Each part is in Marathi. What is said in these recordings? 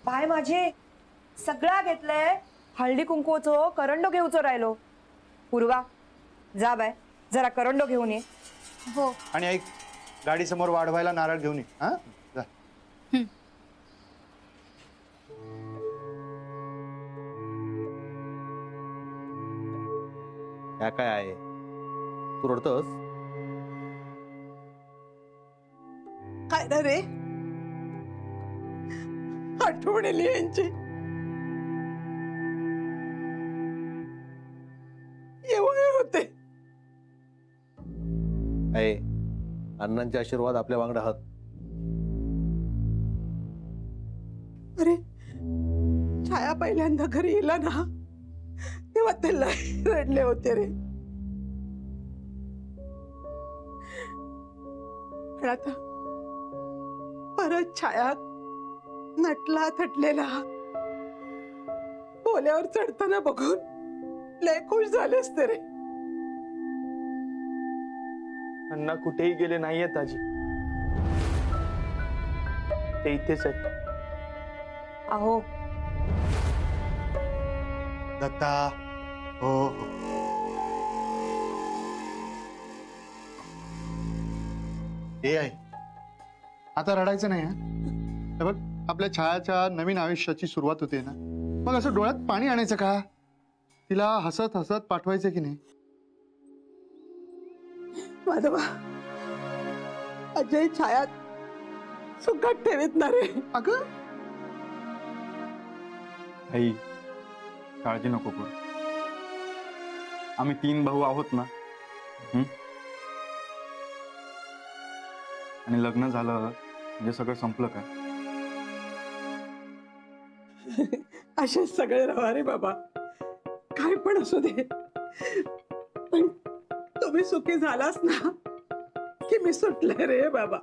बाय माझे सगळा घेतलंय, हळदी कुंकूचो करंडो घेऊचो राहिलो. पूर्वा जा बाय, जरा करंडो घेऊन ये. हो. आणि ऐक, गाडी समोर वाढवायला नारळ घेऊन ये. हा जा. या काय आहे, तू रडतोस? काय ना रे, आठवण आली यांची. एवढे होते. आहे अण्णांचे आशीर्वाद आपल्या वांगडा आहात. अरे छाया पहिल्यांदा घरी येला ना, तेव्हा ते रडले होते रे. पण आता परत छाया नटला थटलेला बोल्यावर चढताना बघून लय खुश झाले असते रे. अण्णा कुठेही गेले नाहीयेत आजी, ते इथेच आहेत. अहो दत्ता, हो हो. हे आहे, आता रडायचं नाही. हा बघ, आपल्या छायाच्या नवीन आयुष्याची सुरुवात होते ना, मग असं डोळ्यात पाणी आणायचं का? तिला हसत हसत पाठवायचं की नाही? माधवा, अजय छाया सुखात ठेवीत ना रे. अगं आई, काळजी नको करू. आम्ही 3 भाऊ आहोत ना. आणि लग्न झालं म्हणजे सगळं संपलं का? असे सगळे रवा रे बाबा, काय पण असू दे. पण तुम्ही सुखी झालास ना की मी सुटले रे बाबा.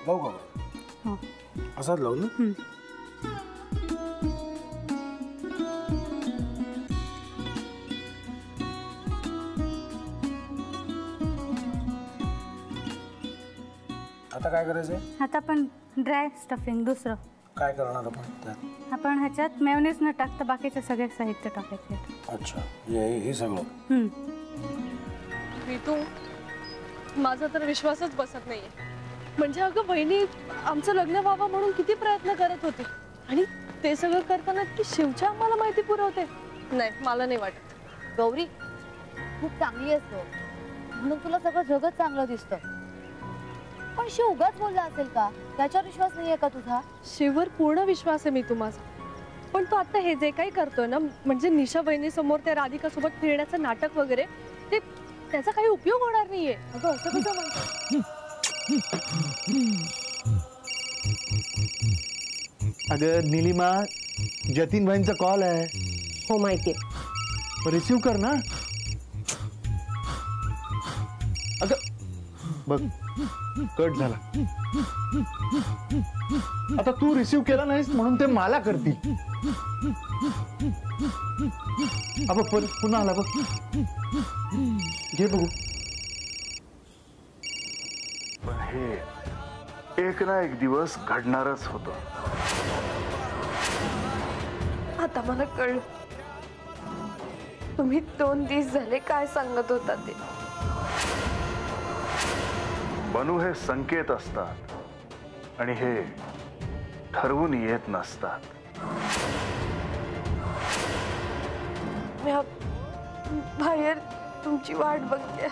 लावू का? असाच लावू ना. आता काय करायचंय? आता आपण ड्राय स्टफिंग दुसरं काय करणार आपण त्यात? आपण ह्याच्यात मेयोनीज न टाकता बाकीचे सगळे साहित्य टाकायचे. अच्छा, हे सगळं. मी तू माझा तर विश्वासच बसत नाहीये. म्हणजे अगं बहिणी आमचं लग्न व्हावं म्हणून किती प्रयत्न करत होते, आणि ते सगळं करताना की शिवच्या आम्हाला माहिती पुरवते. नाही, मला नाही वाटत. गौरी खूप चांगली असतो म्हणून तुला सगळं जगत चांगलं दिसतं, पण शिव उगाच बोलला असेल का? त्याच्यावर विश्वास नाहीये का तुझा? शिववर पूर्ण विश्वास आहे मी माझा. पण तो आता हे जे काही करतोय ना, म्हणजे निशा बहिणी समोर त्या राधिका सोबत फिरण्याचं नाटक वगैरे, ते त्याचा काही उपयोग होणार नाहीये. अगं असं कसं म्हणतो? अगं नीलिमा, जतीन भाईंचा कॉल आहे. हो माहितीये, रिसीव कर ना. अगं बघ, कट झाला. आता तू रिसीव केला नाहीस म्हणून ते मला करतील. अब पुन्हा आला बघ, घे बघू. पण हे एक ना एक दिवस घडणारच होतं. आता मला कळलं तुम्ही 2 दिवस झाले काय सांगत होता ते. बनू हे संकेत असतात आणि हे ठरवून येत नसतात. मी बाहेर तुमची वाट बघते.